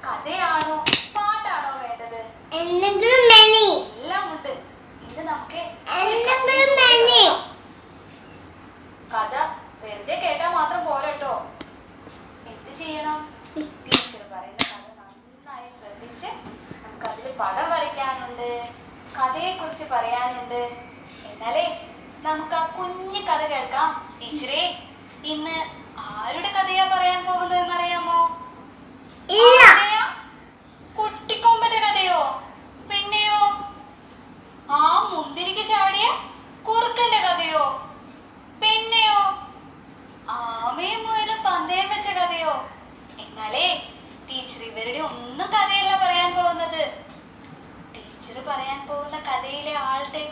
കഥയാണോ പാട്ടാണോ വേണ്ടത്? എല്ലാം ഉണ്ട്. ഇന്ന് നമുക്ക് കഥ വെറുതെ കേട്ടാൽ മാത്രം പോരട്ടോ. എന്ത് ചെയ്യണം? ടീച്ചർ പറയുന്ന കഥ നന്നായി ശ്രദ്ധിച്ച് നമുക്ക് അതിൽ പടം വരയ്ക്കാനുണ്ട്, കഥയെ കുറിച്ച് പറയാനുണ്ട്. എന്നാലേ നമുക്ക് ആ കുഞ്ഞു കഥ കേൾക്കാം. ടീച്ചറെ, ഇന്ന് ആരുടെ കഥയാ പറയാൻ പോകുന്നതെന്ന് അറിയാമോ? കുട്ടിക്കൊമ്പന്റെ കഥയോ? പിന്നെയോ ആ മുന്തിരിക്ക് ചാടിയ കുറുക്കന്റെ കഥയോ? പിന്നെയോ ആമയും മുയലും പന്തയം വെച്ച കഥയോ? എന്നാലേ ടീച്ചർ ഇവരുടെ ഒന്നും കഥയല്ല പറയാൻ പോകുന്നത്. ടീച്ചർ പറയാൻ പോകുന്ന കഥയിലെ ആളുടെ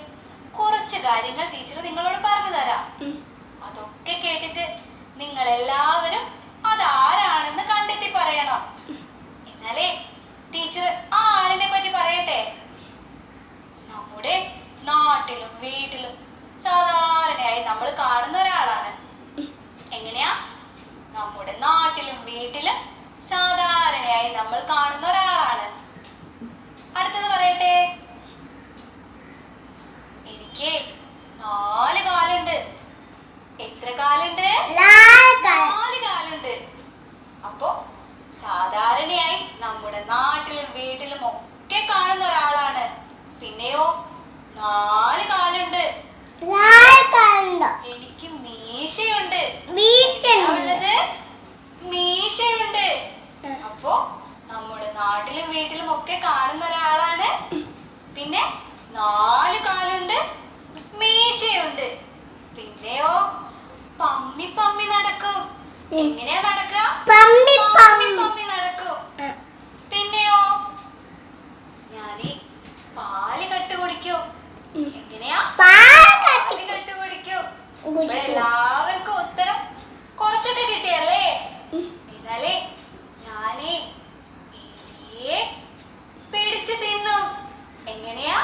കുറച്ച് കാര്യങ്ങൾ ടീച്ചർ നിങ്ങളോട് പറഞ്ഞു തരാം. അതൊക്കെ കേട്ടിട്ട് നിങ്ങൾ എല്ലാവരും അതാരാണെന്ന് കണ്ടെത്തി പറയണം. എന്നാലേ ടീച്ചർ ആ ആളിനെ പറ്റി പറയട്ടെ. നമ്മുടെ നാട്ടിലും വീട്ടിലും സാധാരണയായി നമ്മൾ കാണുന്ന ഒരാളാണ്. എങ്ങനെയാ? നമ്മുടെ നാട്ടിലും വീട്ടിലും സാധാരണയായി നമ്മൾ കാണുന്ന ഒരാളാണ്. അടുത്തത് പറയട്ടെ. എനിക്ക് 4 കാലുണ്ട്. എത്ര കാലുണ്ട്? 4 കാലുണ്ട്. അപ്പോ സാധാരണയായി നമ്മുടെ നാട്ടിലും വീട്ടിലും ഒക്കെ കാണുന്ന ഒരാളാണ്. പിന്നെയോ 4 കാലുണ്ട്. എനിക്ക് മീശയുണ്ട്. ഉള്ളത് മീശയുണ്ട്. അപ്പോ നമ്മുടെ നാട്ടിലും വീട്ടിലും ഒക്കെ കാണുന്ന ഒരാളാണ്. പിന്നെ 4 കാലുണ്ട്, മീശയുണ്ട്. പിന്നെയോ പമ്മി പമ്മി നടക്കും. എങ്ങനെയാ നടക്കുക? പമ്മി പമ്മി നടക്കും. പിന്നെയോ ഞാനീ പാല് കട്ട് കുടിക്കും. എങ്ങനെയാ? പാല് കട്ട് കുടിക്കും. ഇവിടെ എല്ലാവർക്കും ഉത്തരം കുറച്ചൊക്കെ കിട്ടിയല്ലേ? എന്നാലേ ഞാനേ എലിയെ പിടിച്ചു തിന്നു. എങ്ങനെയാ?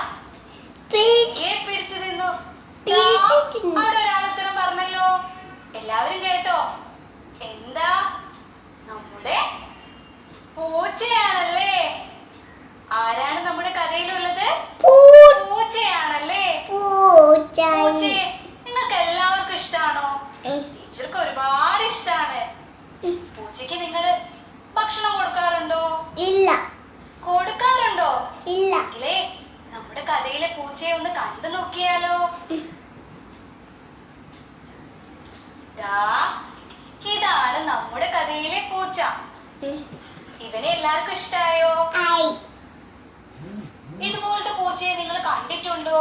എലിയെ പിടിച്ചു തിന്നു. അവിടെ ഒരാൾ ഉത്തരം പറഞ്ഞല്ലോ. എല്ലാവരും കേട്ടോ? എന്താ? നമ്മുടെ പൂച്ചയാണല്ലേ. ആരാണ് നമ്മുടെ കഥയിലുള്ളത്? പൂച്ചയാണല്ലേ. പൂച്ചയെ നിങ്ങൾക്ക് എല്ലാവർക്കും ഇഷ്ടാണോ? ടീച്ചർക്ക് ഒരുപാട് ഇഷ്ടാണ്. പൂച്ചയ്ക്ക് നിങ്ങള് ഭക്ഷണം കൊടുക്കാറുണ്ടോ? ഇല്ല. കൊടുക്കാറുണ്ടോ? ഇല്ല. ഇല്ലേ? നമ്മുടെ കഥയിലെ പൂച്ചയെ ഒന്ന് കണ്ടു നോക്കിയാലോ? ഇതാണ് നമ്മുടെ കഥയിലെ പൂച്ച. ഇവനെ എല്ലാവർക്കും ഇഷ്ടായോ? ഇതുപോലത്തെ പൂച്ചയെ നിങ്ങൾ കണ്ടിട്ടുണ്ടോ?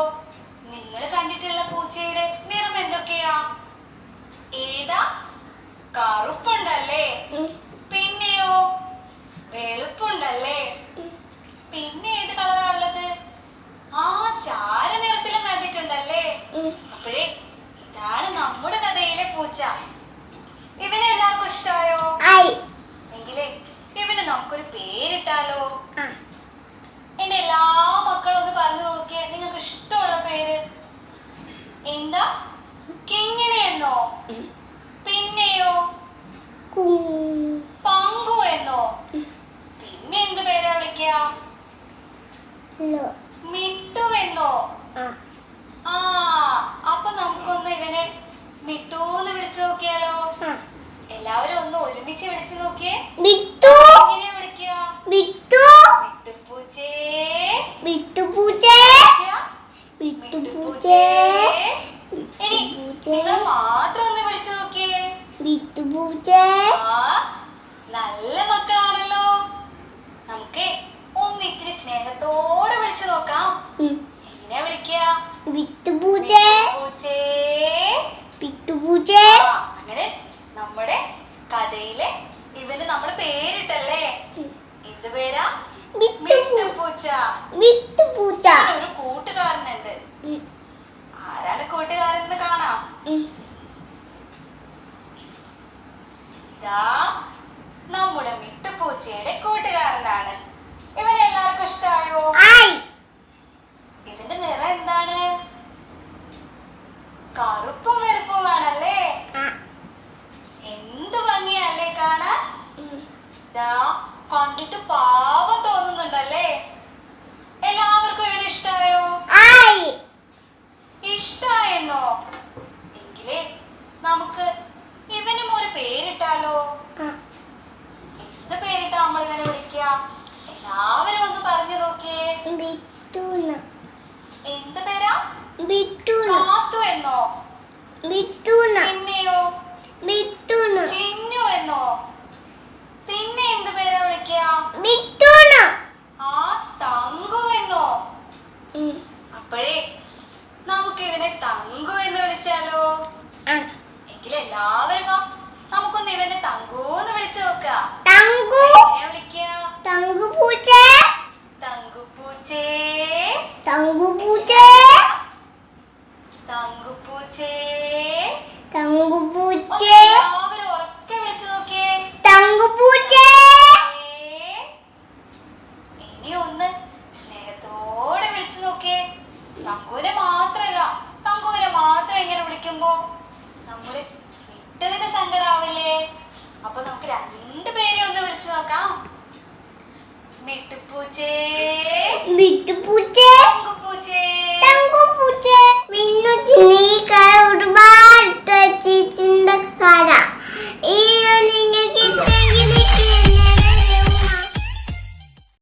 നിങ്ങൾ കണ്ടിട്ടുള്ള പൂച്ചയുടെ നിറം എന്തൊക്കെയാ? ഏതാ? കറുപ്പുണ്ടല്ലേ. പിന്നെയോ വെളുപ്പുണ്ടല്ലേ. പിന്നെ ഏത് കളറാ ഉള്ളത്? ആ ചാര നിറത്തിലും കണ്ടിട്ടുണ്ടല്ലേ. അപ്പോഴേ ഇതാണ് നമ്മുടെ കഥയിലെ പൂച്ച. ഇവനെ എല്ലാവർക്കും ഇഷ്ടായോ? എങ്കിലേ ഇവന് നമുക്കൊരു പേരിട്ടാലോ? എന്റെ എല്ലാ മക്കളും ഒന്ന് പറഞ്ഞു നോക്കിയേ, നിങ്ങൾക്ക് ഇഷ്ടമുള്ള പേര് എന്താ? കിങ്ങിണി എന്നോ? പിന്നെയോ പങ്കു എന്നോ? പിന്നെ എന്ത് പേരാ വിളിക്കുക? മിട്ടു എന്നോ? ആ, അപ്പൊ നമുക്കൊന്ന് ഇവനെ മിട്ടൂന്ന് വിളിച്ചു നോക്കിയാലോ? എല്ലാവരും ഒന്ന് ഒരുമിച്ച് വിളിച്ചു നോക്കിയേ. എങ്ങനെയാ വിളിക്കുക? മിട്ടുപൂച്ചേ, മിട്ടുപൂച്ചേ. ഇനി നിങ്ങൾ മാത്രം ഒന്ന് വിളിച്ചു നോക്കിയേ. നല്ല മക്കളാണല്ലോ. നമുക്ക് ഒന്ന് ഇത്തിരി സ്നേഹത്തോടെ വിളിച്ചു നോക്കാം. എങ്ങനെയാ വിളിക്കുക? അങ്ങനെ നമ്മുടെ കഥയിലെ ഇവന് നമ്മൾ പേരിട്ടല്ലേ. എന്ത് പേരാ? മിട്ടുപൂച്ച. ഒരു കൂട്ടുകാരനുണ്ട്. ആരാണ് കൂട്ടുകാരൻ എന്ന് കാണാം. ഇതാ നമ്മുടെ മിട്ടുപൂച്ചയുടെ കൂട്ടുകാരനാണ്. ഇവനെ എല്ലാവർക്കും ഇഷ്ടായോ? ഇതിന്റെ നിറം എന്താണ്? കറുപ്പും വെളുപ്പുമാണല്ലേ. എന്ത് ഭംഗിയല്ലേ കാണാൻ. കണ്ടിട്ട് പാവം തോന്നുന്നുണ്ടല്ലേ? എല്ലാവർക്കും ഇവന് ഇഷ്ടായോ? ഇഷ്ടായെന്നോ? എങ്കിലേ നമുക്ക് ഇവനും ഒരു പേരിട്ടാലോ? എന്ത് പേരിട്ടാ നമ്മൾ ഇവനെ വിളിക്കുക? എല്ലാവരും ഒന്ന് പറഞ്ഞു നോക്കിയേ. എന്ത് പേരാ? കാത്തു എന്നോ? പിന്നെയോ? ചിന്നു എന്നോ? പിന്നെ എന്ത് പേരാ വിളിക്കുക? ആ, തങ്കു എന്നോ? അപ്പോഴേ നമുക്ക് ഇവനെ തങ്കു എന്ന് വിളിച്ചാലോ? എങ്കിലെല്ലാവരും വാ, നമുക്കൊന്ന് ഇവനെ തങ്കു എന്ന് വിളിച്ചു നോക്കാം. എങ്ങനെയാ വിളിക്കുക? തങ്കുപൂച്ചേ. തങ്കുപൂച്ചേ. എല്ലാവരും ഉറക്കെ വിളിച്ചു നോക്കിയേ. ഇനി ഒന്ന് സ്നേഹത്തോടെ വിളിച്ചു നോക്കിയേ. തങ്കുവിനെ മാത്രം ഇങ്ങനെ വിളിക്കുമ്പോ നമ്മള് വിട്ടതിന് സങ്കടാവില്ലേ? അപ്പൊ നമുക്ക് രണ്ടുപേരെ ഒന്ന് വിളിച്ചു നോക്കാം. മിട്ടുപൂച്ചേ.